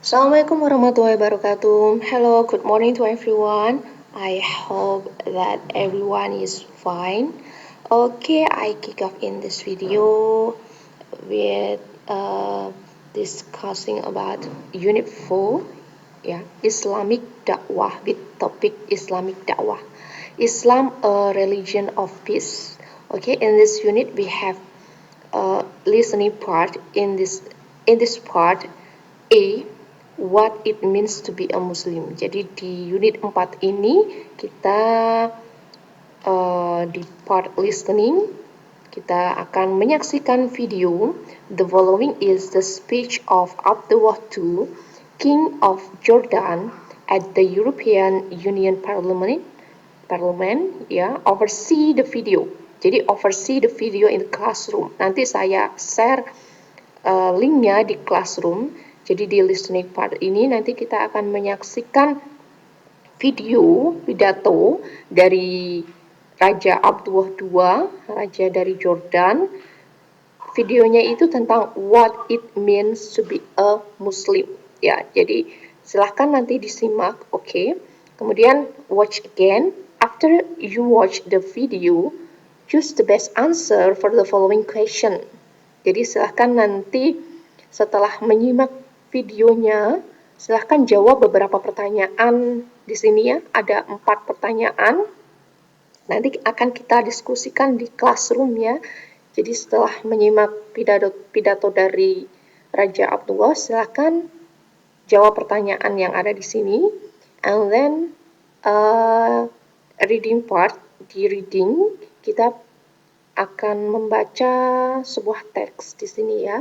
Assalamualaikum warahmatullahi wabarakatuh. Hello, good morning to everyone. I hope that everyone is fine. Okay, I kick off in this video with discussing about Unit 4, Islamic Dakwah with topic Islamic Dakwah. Islam, a religion of peace. Okay, in this unit we have listening part in this part A, what it means to be a Muslim. Jadi di unit 4 ini kita di part listening kita akan menyaksikan video. The following is the speech of Abdullah II, King of Jordan, at the European Union Parliament. Oversee the video. Jadi oversee the video in the classroom. Nanti saya share linknya di classroom. Jadi di listening part ini nanti kita akan menyaksikan video pidato dari Raja Abdullah II, Raja dari Jordan. Videonya itu tentang what it means to be a Muslim. Ya, jadi silahkan nanti disimak, oke? Kemudian watch again. After you watch the video, choose the best answer for the following question. Jadi silahkan nanti setelah menyimak videonya, silahkan jawab beberapa pertanyaan di sini ya. Ada 4 pertanyaan. Nanti akan kita diskusikan di classroom ya. Jadi setelah menyimak pidato dari Raja Abdullah, silahkan jawab pertanyaan yang ada di sini. And then reading part, di reading kita akan membaca sebuah teks di sini ya.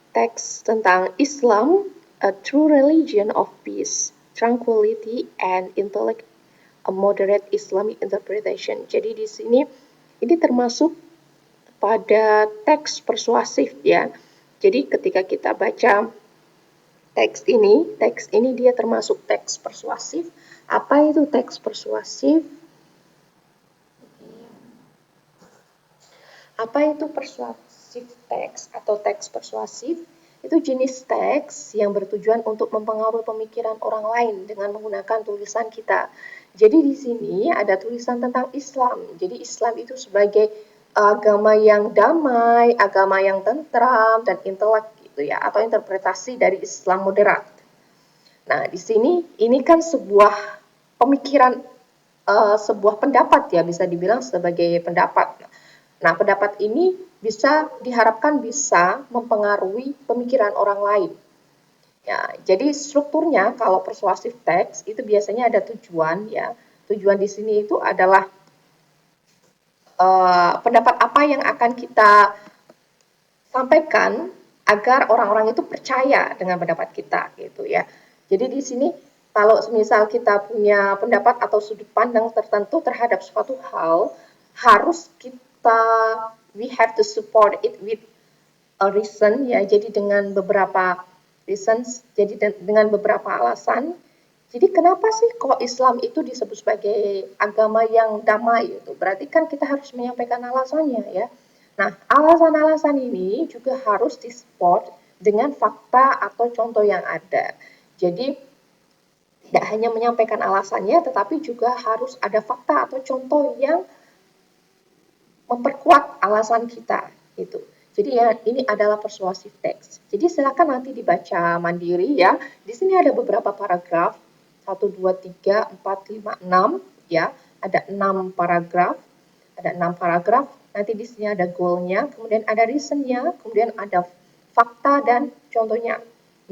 Teks tentang Islam, a true religion of peace, tranquility, and intellect, a moderate Islamic interpretation. Jadi di sini ini termasuk pada teks persuasif ya. Jadi ketika kita baca teks ini dia termasuk teks persuasif. Apa itu teks persuasif? Apa itu persuasif teks atau teks persuasif? Itu jenis teks yang bertujuan untuk mempengaruhi pemikiran orang lain dengan menggunakan tulisan kita. Jadi di sini ada tulisan tentang Islam. Jadi Islam itu sebagai agama yang damai, agama yang tentram dan intelek gitu ya, atau interpretasi dari Islam moderat. Nah, di sini ini kan sebuah pemikiran, sebuah pendapat ya, bisa dibilang sebagai pendapat. Nah, pendapat ini diharapkan bisa mempengaruhi pemikiran orang lain. Ya, jadi strukturnya kalau persuasif teks itu biasanya ada tujuan ya. Tujuan di sini itu adalah pendapat apa yang akan kita sampaikan agar orang-orang itu percaya dengan pendapat kita gitu ya. Jadi di sini kalau misal kita punya pendapat atau sudut pandang tertentu terhadap suatu hal, harus we have to support it with a reason ya. Jadi dengan beberapa reasons, jadi dengan beberapa alasan. Jadi kenapa sih kok Islam itu disebut sebagai agama yang damai itu? Berarti kan kita harus menyampaikan alasannya ya. Nah, alasan-alasan ini juga harus di-support dengan fakta atau contoh yang ada. Jadi tidak hanya menyampaikan alasannya, tetapi juga harus ada fakta atau contoh yang memperkuat alasan kita itu. Jadi ya ini adalah persuasive text. Jadi silakan nanti dibaca mandiri ya. Di sini ada beberapa paragraf 1, 2, 3, 4, 5, 6 ya. Ada 6 paragraf. Ada 6 paragraf. Nanti di sini ada goalnya, kemudian ada reasonnya, kemudian ada fakta dan contohnya.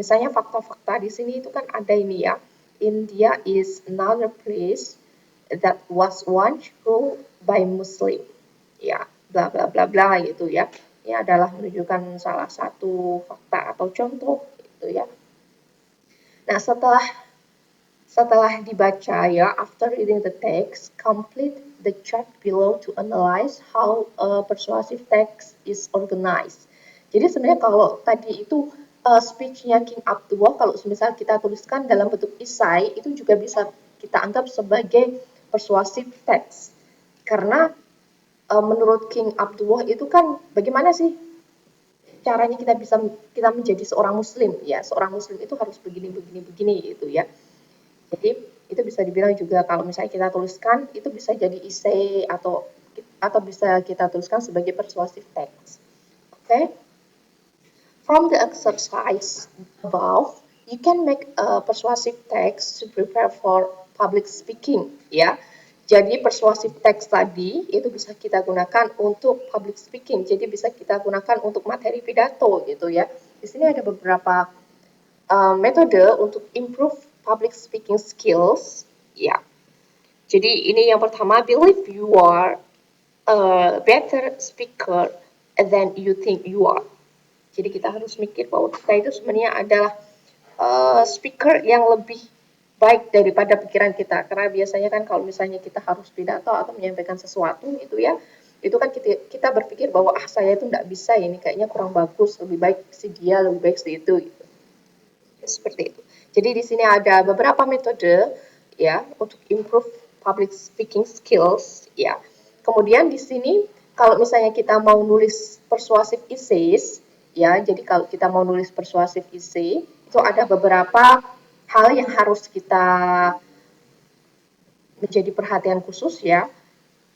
Misalnya fakta-fakta di sini itu kan ada ini ya. India is another place that was once ruled by Muslim. Ya, bla bla bla bla gitu ya. Ini adalah menunjukkan salah satu fakta atau contoh gitu ya. Nah, setelah dibaca ya, after reading the text, complete the chart below to analyze how a persuasive text is organized. Jadi sebenarnya kalau tadi itu speech-nya King Abdullah, kalau misal kita tuliskan dalam bentuk isai, itu juga bisa kita anggap sebagai persuasive text. Karena menurut King Abdullah itu kan bagaimana sih caranya kita menjadi seorang muslim ya. Seorang muslim itu harus begini gitu ya. Jadi itu bisa dibilang juga kalau misalnya kita tuliskan itu bisa jadi essay atau bisa kita tuliskan sebagai persuasive text. Okay? From the exercise above, you can make a persuasive text to prepare for public speaking, ya. Jadi persuasive text tadi itu bisa kita gunakan untuk public speaking. Jadi bisa kita gunakan untuk materi pidato gitu ya. Di sini ada beberapa metode untuk improve public speaking skills, ya. Jadi ini yang pertama, believe you are a better speaker than you think you are. Jadi kita harus mikir bahwa kita itu sebenarnya adalah speaker yang lebih baik daripada pikiran kita. Karena biasanya kan kalau misalnya kita harus pidato atau menyampaikan sesuatu gitu ya, itu kan kita berpikir bahwa saya itu nggak bisa, ini kayaknya kurang bagus, lebih baik si dia, lebih baik si itu gitu. Seperti itu. Jadi di sini ada beberapa metode ya untuk improve public speaking skills ya. Kemudian di sini kalau misalnya kita mau nulis persuasive essays ya, jadi kalau kita mau nulis persuasive essay itu ada beberapa hal yang harus kita menjadi perhatian khusus ya,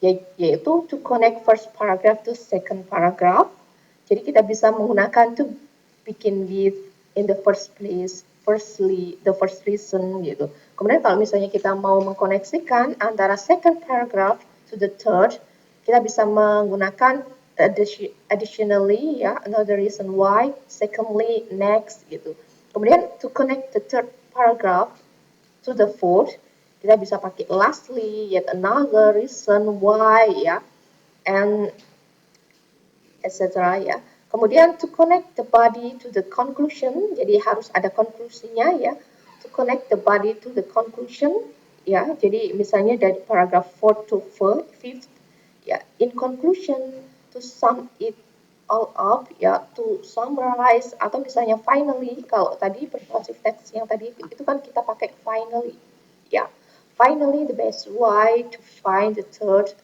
yaitu to connect first paragraph to second paragraph. Jadi kita bisa menggunakan to begin with, in the first place, firstly, the first reason gitu. Kemudian kalau misalnya kita mau mengkoneksikan antara second paragraph to the third, kita bisa menggunakan additionally ya, another reason why, secondly, next gitu. Kemudian to connect the third paragraph to the fourth, kita bisa pakai lastly, yet another reason why ya, and etc. ya. Kemudian to connect the body to the conclusion, jadi harus ada konklusinya ya. To connect the body to the conclusion ya. Jadi misalnya dari paragraph 4 to 5th ya. In conclusion, to sum it all up ya, to summarize, atau misalnya finally, kalau tadi persuasive text yang tadi itu kan kita pakai finally ya. Finally, the best way to find the third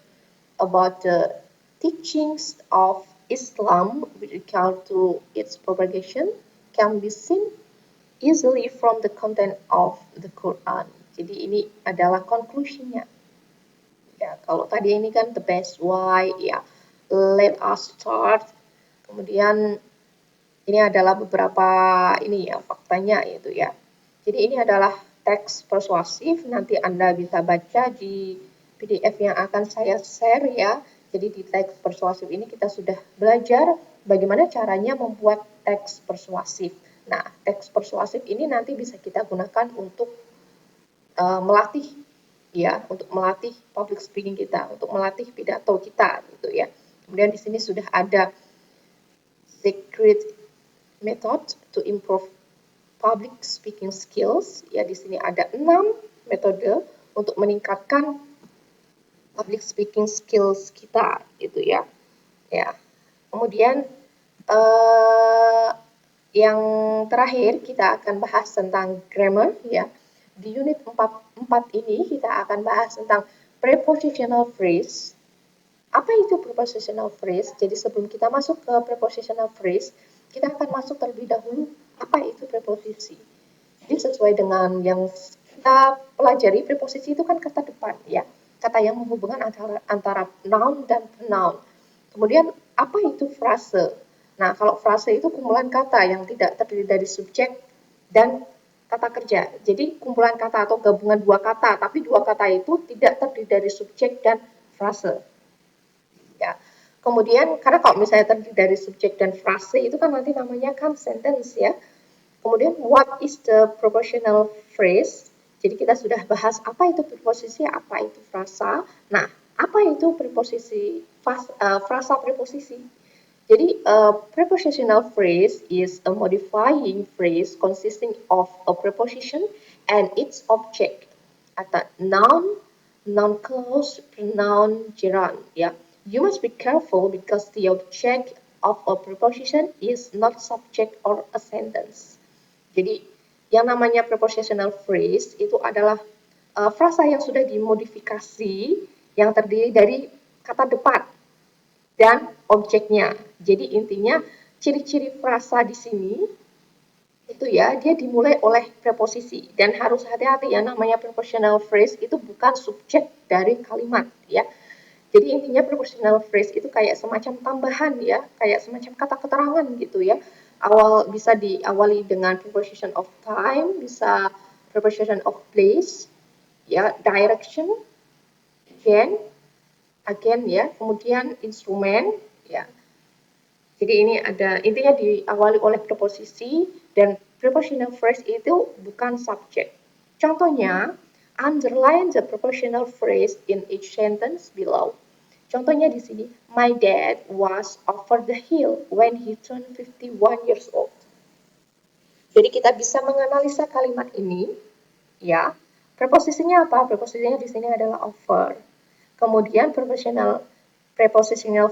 about the teachings of Islam with regard to its propagation can be seen easily from the content of the Quran. Jadi ini adalah conclusion-nya. Ya, kalau tadi ini kan the best way, ya, let us start. Kemudian ini adalah beberapa ini ya faktanya itu ya. Jadi ini adalah teks persuasif, nanti Anda bisa baca di PDF yang akan saya share ya. Jadi di teks persuasif ini kita sudah belajar bagaimana caranya membuat teks persuasif. Nah, teks persuasif ini nanti bisa kita gunakan untuk melatih ya, untuk melatih public speaking kita, untuk melatih pidato kita gitu ya. Kemudian di sini sudah ada secret method to improve public speaking skills. Ya, di sini ada 6 metode untuk meningkatkan public speaking skills kita gitu ya. Ya. Kemudian yang terakhir kita akan bahas tentang grammar ya. Di unit 4 ini kita akan bahas tentang prepositional phrase. Apa itu prepositional phrase? Jadi sebelum kita masuk ke prepositional phrase, kita akan masuk terlebih dahulu apa itu preposisi. Jadi sesuai dengan yang kita pelajari, preposisi itu kan kata depan ya. Kata yang menghubungkan antara noun dan pronoun. Kemudian apa itu frase? Nah, kalau frase itu kumpulan kata yang tidak terdiri dari subjek dan kata kerja. Jadi kumpulan kata atau gabungan dua kata, tapi dua kata itu tidak terdiri dari subjek dan frase. Ya. Kemudian karena kalau misalnya terdiri dari subjek dan frase itu kan nanti namanya kan sentence ya. Kemudian what is the prepositional phrase? Jadi kita sudah bahas apa itu preposisi, apa itu frasa. Nah, apa itu preposisi, frasa preposisi? Jadi prepositional phrase is a modifying phrase consisting of a preposition and its object. Atau noun, noun clause, pronoun, gerund. Ya, you must be careful because the object of a preposition is not subject or a sentence. Jadi yang namanya prepositional phrase itu adalah frasa yang sudah dimodifikasi yang terdiri dari kata depan dan objeknya. Jadi intinya ciri-ciri frasa di sini itu ya, dia dimulai oleh preposisi dan harus hati-hati ya, namanya prepositional phrase itu bukan subjek dari kalimat ya. Jadi intinya prepositional phrase itu kayak semacam tambahan ya, kayak semacam kata keterangan gitu ya. Bisa diawali dengan preposition of time, bisa preposition of place, ya, direction, again ya, kemudian instrumen ya. Jadi ini ada intinya diawali oleh preposisi dan prepositional phrase itu bukan subjek. Contohnya, underline the prepositional phrase in each sentence below. Contohnya di sini, my dad was over the hill when he turned 51 years old. Jadi kita bisa menganalisa kalimat ini, ya. Preposisinya apa? Preposisinya di sini adalah over. Kemudian prepositional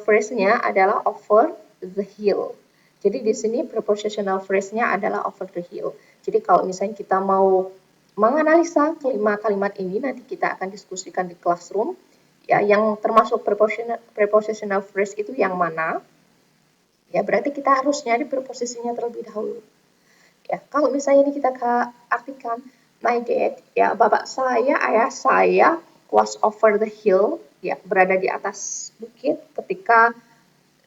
phrase-nya adalah over the hill. Jadi di sini prepositional phrase-nya adalah over the hill. Jadi kalau misalnya kita mau menganalisa kelima kalimat ini, nanti kita akan diskusikan di classroom. Ya, yang termasuk prepositional phrase itu yang mana? Ya, berarti kita harus nyari preposisinya terlebih dahulu. Ya, kalau misalnya ini kita artikan my dad, ya bapak saya, ayah saya was over the hill, ya berada di atas bukit ketika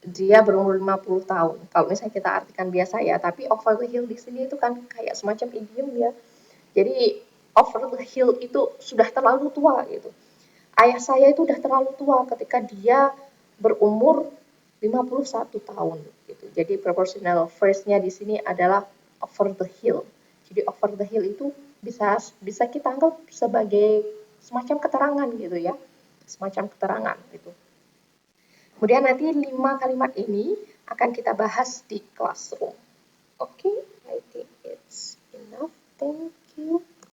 dia berumur 50 tahun. Kalau misalnya kita artikan biasa ya, tapi over the hill di sini itu kan kayak semacam idiom ya. Jadi over the hill itu sudah terlalu tua gitu. Ayah saya itu udah terlalu tua ketika dia berumur 51 tahun gitu. Jadi proportional phrase-nya di sini adalah over the hill. Jadi over the hill itu bisa kita anggap sebagai semacam keterangan gitu ya. Semacam keterangan gitu. Kemudian nanti 5 kalimat ini akan kita bahas di classroom. Oke, I think it's enough. Thank you.